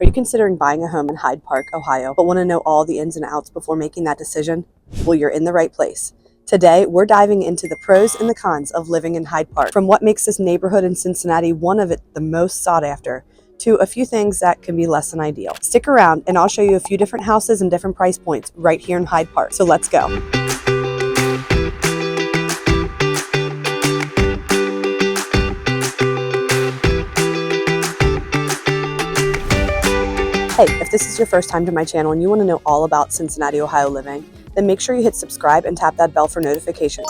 Are you considering buying a home in Hyde Park, Ohio, but want to know all the ins and outs before making that decision? Well, you're in the right place. Today, we're diving into the pros and the cons of living in Hyde Park, from what makes this neighborhood in Cincinnati one of the most sought after, to a few things that can be less than ideal. Stick around and I'll show you a few different houses and different price points right here in Hyde Park. So let's go. Hey, if this is your first time to my channel and you want to know all about Cincinnati, Ohio living, then make sure you hit subscribe and tap that bell for notifications.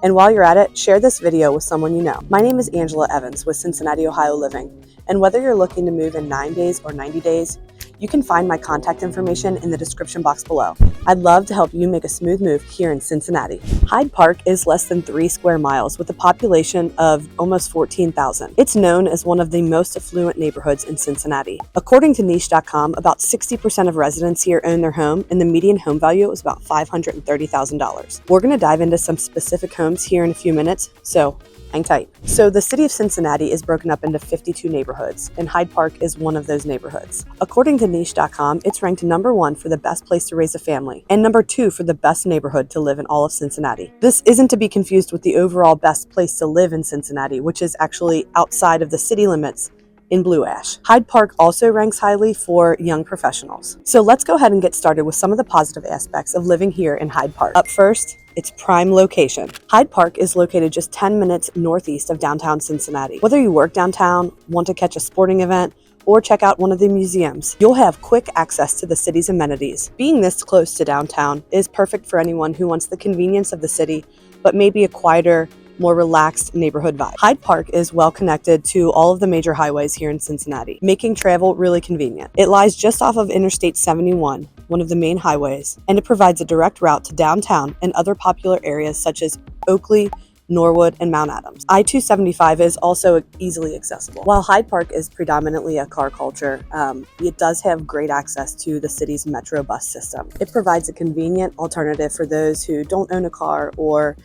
And while you're at it, share this video with someone you know. My name is Angela Evans with Cincinnati, Ohio Living, and whether you're looking to move in 9 days or 90 days, you can find my contact information in the description box below. I'd love to help you make a smooth move here in Cincinnati. Hyde Park is less than 3 square miles with a population of almost 14,000. It's known as one of the most affluent neighborhoods in Cincinnati. According to niche.com, about 60% of residents here own their home, and the median home value is about $530,000. We're going to dive into some specific homes here in a few minutes, so hang tight. So the city of Cincinnati is broken up into 52 neighborhoods, and Hyde Park is one of those neighborhoods. According to niche.com, it's ranked number 1 for the best place to raise a family, and number 2 for the best neighborhood to live in all of Cincinnati. This isn't to be confused with the overall best place to live in Cincinnati, which is actually outside of the city limits in Blue Ash. Hyde Park also ranks highly for young professionals. So let's go ahead and get started with some of the positive aspects of living here in Hyde Park. Up first, its prime location. Hyde Park is located just 10 minutes northeast of downtown Cincinnati. Whether you work downtown, want to catch a sporting event, or check out one of the museums, you'll have quick access to the city's amenities. Being this close to downtown is perfect for anyone who wants the convenience of the city, but maybe a quieter, more relaxed neighborhood vibe. Hyde Park is well connected to all of the major highways here in Cincinnati, making travel really convenient. It lies just off of Interstate 71, one of the main highways, and it provides a direct route to downtown and other popular areas such as Oakley, Norwood, and Mount Adams. I-275 is also easily accessible. While Hyde Park is predominantly a car culture, it does have great access to the city's metro bus system. It provides a convenient alternative for those who don't own a car or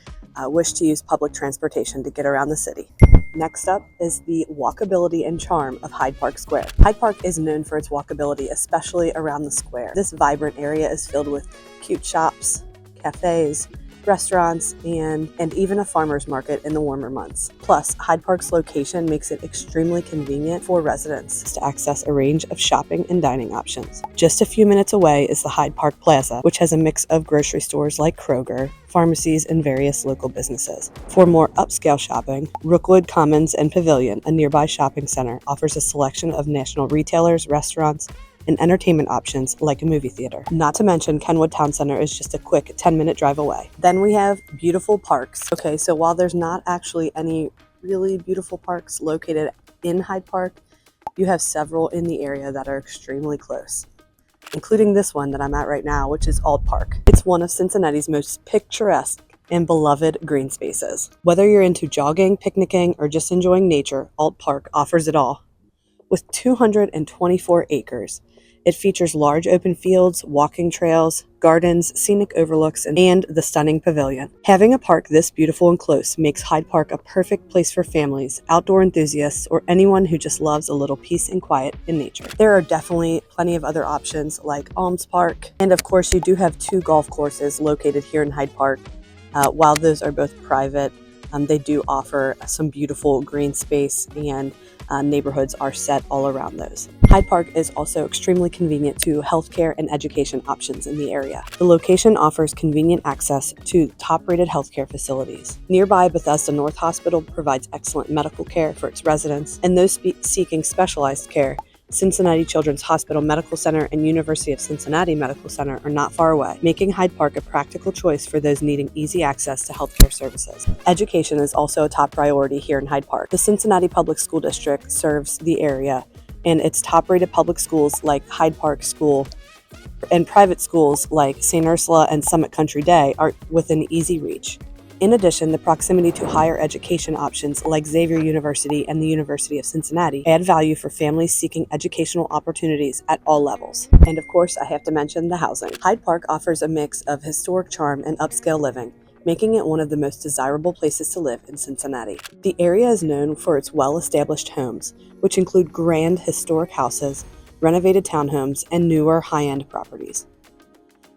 wish to use public transportation to get around the city. Next up is the walkability and charm of Hyde Park Square. Hyde Park is known for its walkability, especially around the square. This vibrant area is filled with cute shops, cafes, restaurants, and even a farmer's market in the warmer months. Plus, Hyde Park's location makes it extremely convenient for residents to access a range of shopping and dining options. Just a few minutes away is the Hyde Park Plaza, which has a mix of grocery stores like Kroger, pharmacies, and various local businesses. For more upscale shopping, Rookwood Commons and Pavilion, a nearby shopping center, offers a selection of national retailers, restaurants, and entertainment options like a movie theater. Not to mention, Kenwood Town Center is just a quick 10-minute drive away. Then we have beautiful parks. Okay, so while there's not actually any really beautiful parks located in Hyde Park, you have several in the area that are extremely close, including this one that I'm at right now, which is Alt Park. It's one of Cincinnati's most picturesque and beloved green spaces. Whether you're into jogging, picnicking, or just enjoying nature, Alt Park offers it all. With 224 acres, it features large open fields, walking trails, gardens, scenic overlooks, and the stunning pavilion. Having a park this beautiful and close makes Hyde Park a perfect place for families, outdoor enthusiasts, or anyone who just loves a little peace and quiet in nature. There are definitely plenty of other options like Alms Park, and of course you do have 2 golf courses located here in Hyde Park. While those are both private, they do offer some beautiful green space, and neighborhoods are set all around those. Hyde Park is also extremely convenient to healthcare and education options in the area. The location offers convenient access to top-rated healthcare facilities. Nearby Bethesda North Hospital provides excellent medical care for its residents, and those seeking specialized care, Cincinnati Children's Hospital Medical Center and University of Cincinnati Medical Center are not far away, making Hyde Park a practical choice for those needing easy access to healthcare services. Education is also a top priority here in Hyde Park. The Cincinnati Public School District serves the area, and its top-rated public schools like Hyde Park School and private schools like St. Ursula and Summit Country Day are within easy reach. In addition, the proximity to higher education options like Xavier University and the University of Cincinnati add value for families seeking educational opportunities at all levels. And of course, I have to mention the housing. Hyde Park offers a mix of historic charm and upscale living, making it one of the most desirable places to live in Cincinnati. The area is known for its well-established homes, which include grand historic houses renovated townhomes, and newer high-end properties.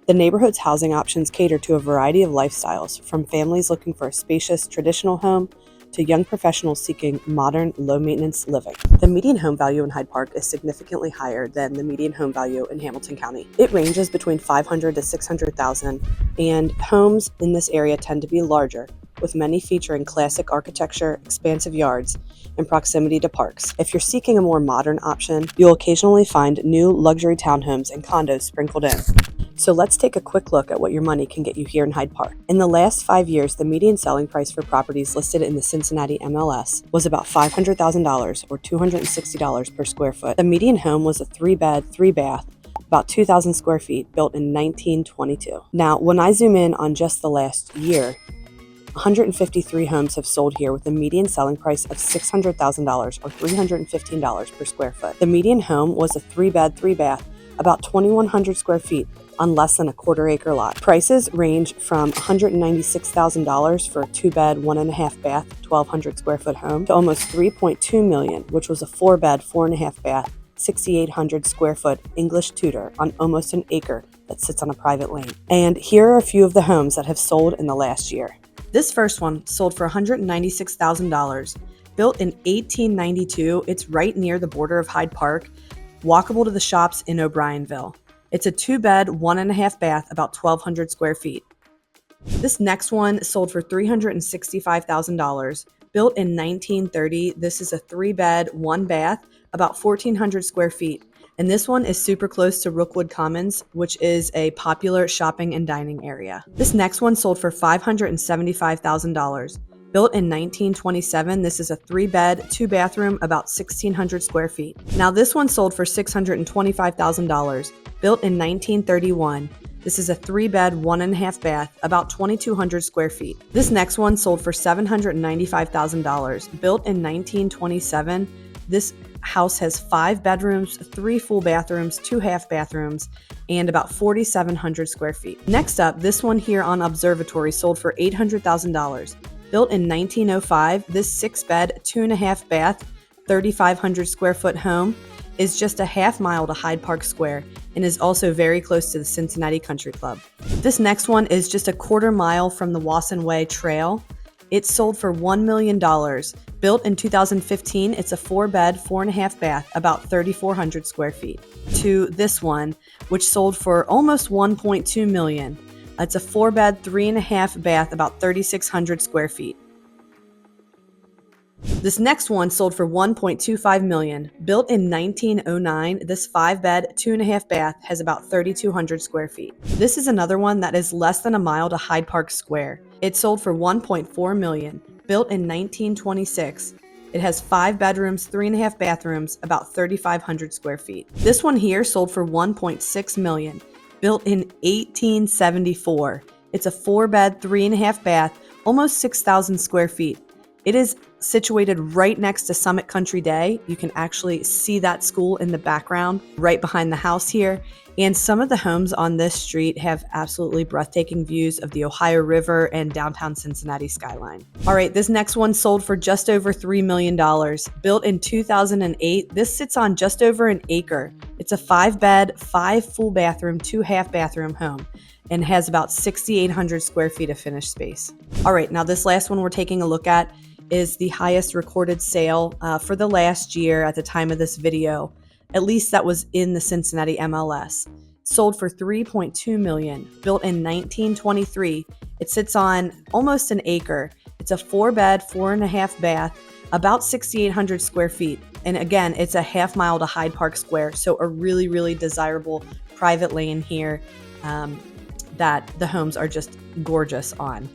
The neighborhood's housing options cater to a variety of lifestyles, from families looking for a spacious, traditional home to young professionals seeking modern, low-maintenance living. The median home value in Hyde Park is significantly higher than the median home value in Hamilton County. It ranges between $500,000 to $600,000, and homes in this area tend to be larger, with many featuring classic architecture, expansive yards, and proximity to parks. If you're seeking a more modern option, you'll occasionally find new luxury townhomes and condos sprinkled in. So let's take a quick look at what your money can get you here in Hyde Park. In the last 5 years, the median selling price for properties listed in the Cincinnati MLS was about $500,000 or $260 per square foot. The median home was a 3-bed, 3-bath, about 2,000 square feet, built in 1922. Now, when I zoom in on just the last year, 153 homes have sold here with a median selling price of $600,000 or $315 per square foot. The median home was a 3-bed, 3-bath, about 2,100 square feet on less than a quarter-acre lot. Prices range from $196,000 for a 2-bed, 1.5-bath, 1,200 square foot home to almost $3.2 million, which was a 4-bed, 4.5-bath, 6,800 square foot English Tudor on almost an acre that sits on a private lane. And here are a few of the homes that have sold in the last year. This first one sold for $196,000. Built in 1892, it's right near the border of Hyde Park, walkable to the shops in O'Brienville. It's a 2-bed, 1.5-bath, about 1,200 square feet. This next one sold for $365,000. Built in 1930, this is a 3-bed, 1-bath, about 1,400 square feet. And this one is super close to Rookwood Commons, which is a popular shopping and dining area. This next one sold for $575,000. Built in 1927, this is a 3-bed, 2-bathroom, about 1,600 square feet. Now this one sold for $625,000. Built in 1931, this is a 3-bed, 1.5-bath, about 2,200 square feet. This next one sold for $795,000. Built in 1927, this house has 5 bedrooms, 3 full bathrooms, 2 half bathrooms, and about 4,700 square feet. Next up, this one here on Observatory sold for $800,000. Built in 1905, this 6-bed, 2.5-bath, 3,500 square foot home is just a half-mile to Hyde Park Square and is also very close to the Cincinnati Country Club. This next one is just a quarter-mile from the Wasson Way Trail. It sold for $1 million. Built in 2015, it's a 4-bed, 4.5-bath, about 3,400 square feet. To this one, which sold for almost $1.2 million. It's a 4-bed, 3.5-bath, about 3,600 square feet. This next one sold for $1.25 million. Built in 1909, this 5-bed, 2.5-bath has about 3,200 square feet. This is another one that is less than a mile to Hyde Park Square. It sold for $1.4 million. Built in 1926. It has 5 bedrooms, 3.5 bathrooms, about 3,500 square feet. This one here sold for $1.6 million. Built in 1874. It's a 4-bed, 3.5-bath, almost 6,000 square feet. It is situated right next to Summit Country Day. You can actually see that school in the background right behind the house here. And some of the homes on this street have absolutely breathtaking views of the Ohio River and downtown Cincinnati skyline. All right, this next one sold for just over $3 million. Built in 2008, this sits on just over an acre. It's a 5-bed, 5 full bathroom, 2 half bathroom home and has about 6,800 square feet of finished space. All right, now this last one we're taking a look at is the highest recorded sale for the last year at the time of this video. At least that was in the Cincinnati MLS. Sold for $3.2 million. Built in 1923. It sits on almost an acre. It's a 4-bed, 4.5-bath, about 6,800 square feet. And again, it's a half mile to Hyde Park Square. So a really, really desirable private lane here that the homes are just gorgeous on.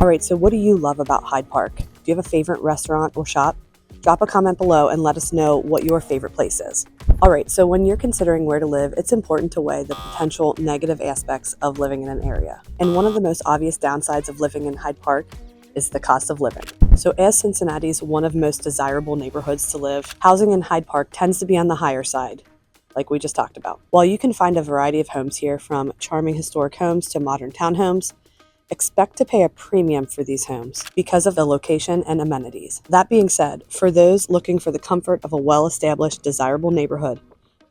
All right, so what do you love about Hyde Park? Do you have a favorite restaurant or shop? Drop a comment below and let us know what your favorite place is. All right, so when you're considering where to live, it's important to weigh the potential negative aspects of living in an area. And one of the most obvious downsides of living in Hyde Park is the cost of living. So as Cincinnati's one of the most desirable neighborhoods to live, housing in Hyde Park tends to be on the higher side, like we just talked about. While you can find a variety of homes here, from charming historic homes to modern townhomes, expect to pay a premium for these homes because of the location and amenities. That being said, for those looking for the comfort of a well-established, desirable neighborhood,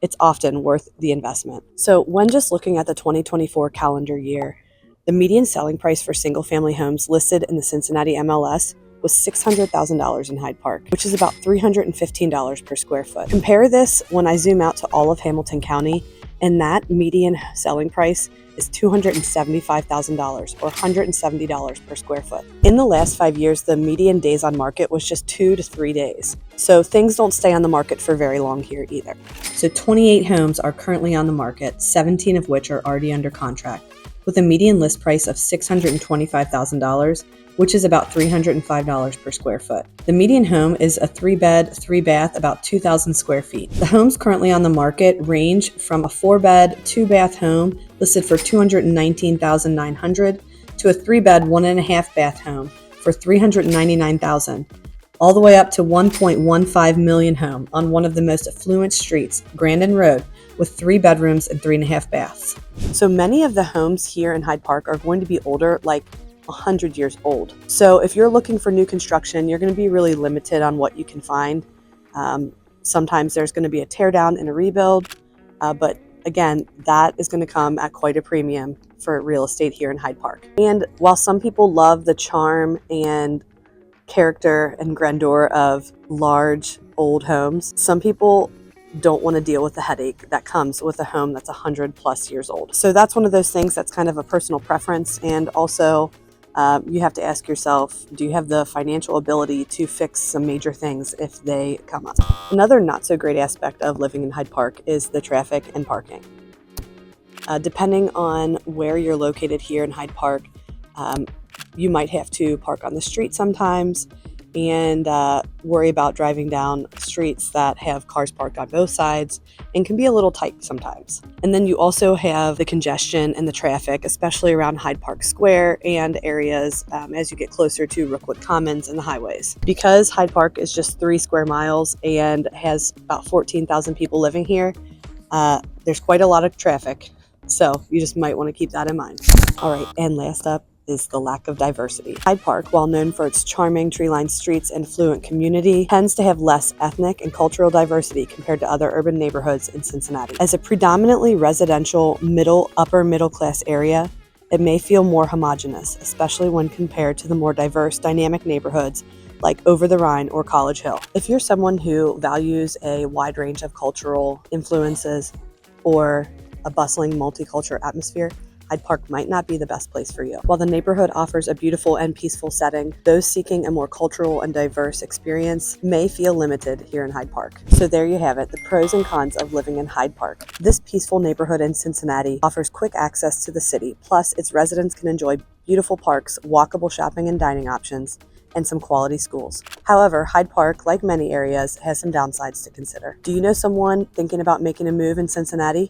it's often worth the investment. So when just looking at the 2024 calendar year, the median selling price for single-family homes listed in the Cincinnati MLS was $600,000 in Hyde Park, which is about $315 per square foot. Compare this when I zoom out to all of Hamilton County, and that median selling price is $275,000 or $170 per square foot. In the last 5 years, the median days on market was just 2 to 3 days. So things don't stay on the market for very long here either. So 28 homes are currently on the market, 17 of which are already under contract, with a median list price of $625,000, which is about $305 per square foot. The median home is a 3-bed, 3-bath, about 2,000 square feet. The homes currently on the market range from a 4-bed, 2-bath home listed for $219,900 to a 3-bed, 1.5-bath home for $399,000, all the way up to $1.15 million home on one of the most affluent streets, Grandin Road, with 3 bedrooms and 3.5 baths. So many of the homes here in Hyde Park are going to be older, like 100 years old. So if you're looking for new construction, you're going to be really limited on what you can find. Sometimes there's going to be a tear down and a rebuild, but again, that is going to come at quite a premium for real estate here in Hyde Park. And while some people love the charm and character and grandeur of large old homes, some people don't want to deal with the headache that comes with a home that's 100+ years old. So that's one of those things that's kind of a personal preference, and also you have to ask yourself, do you have the financial ability to fix some major things if they come up? Another not so great aspect of living in Hyde Park is the traffic and parking. Depending on where you're located here in Hyde Park, you might have to park on the street sometimes and worry about driving down streets that have cars parked on both sides and can be a little tight sometimes. And then you also have the congestion and the traffic, especially around Hyde Park Square and areas as you get closer to Rookwood Commons and the highways. Because Hyde Park is just 3 square miles and has about 14,000 people living here, there's quite a lot of traffic. So you just might want to keep that in mind. All right, and last up is the lack of diversity. Hyde Park, while known for its charming tree-lined streets and affluent community, tends to have less ethnic and cultural diversity compared to other urban neighborhoods in Cincinnati. As a predominantly residential upper middle class area, it may feel more homogeneous, especially when compared to the more diverse, dynamic neighborhoods like Over the Rhine or College Hill. If you're someone who values a wide range of cultural influences or a bustling multicultural atmosphere, Hyde Park might not be the best place for you. While the neighborhood offers a beautiful and peaceful setting, those seeking a more cultural and diverse experience may feel limited here in Hyde Park. So there you have it, the pros and cons of living in Hyde Park. This peaceful neighborhood in Cincinnati offers quick access to the city, plus its residents can enjoy beautiful parks, walkable shopping and dining options, and some quality schools. However, Hyde Park, like many areas, has some downsides to consider. Do you know someone thinking about making a move in Cincinnati?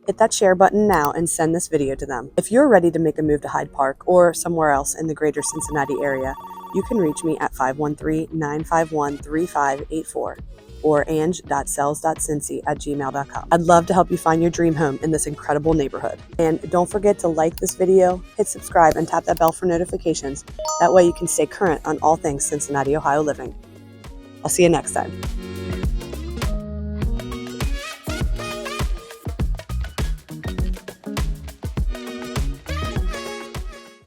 Hit that share button now and send this video to them. If you're ready to make a move to Hyde Park or somewhere else in the greater Cincinnati area, you can reach me at 513-951-3584 or ange.sells.cincy@gmail.com. I'd love to help you find your dream home in this incredible neighborhood. And don't forget to like this video, hit subscribe, and tap that bell for notifications. That way you can stay current on all things Cincinnati, Ohio living. I'll see you next time.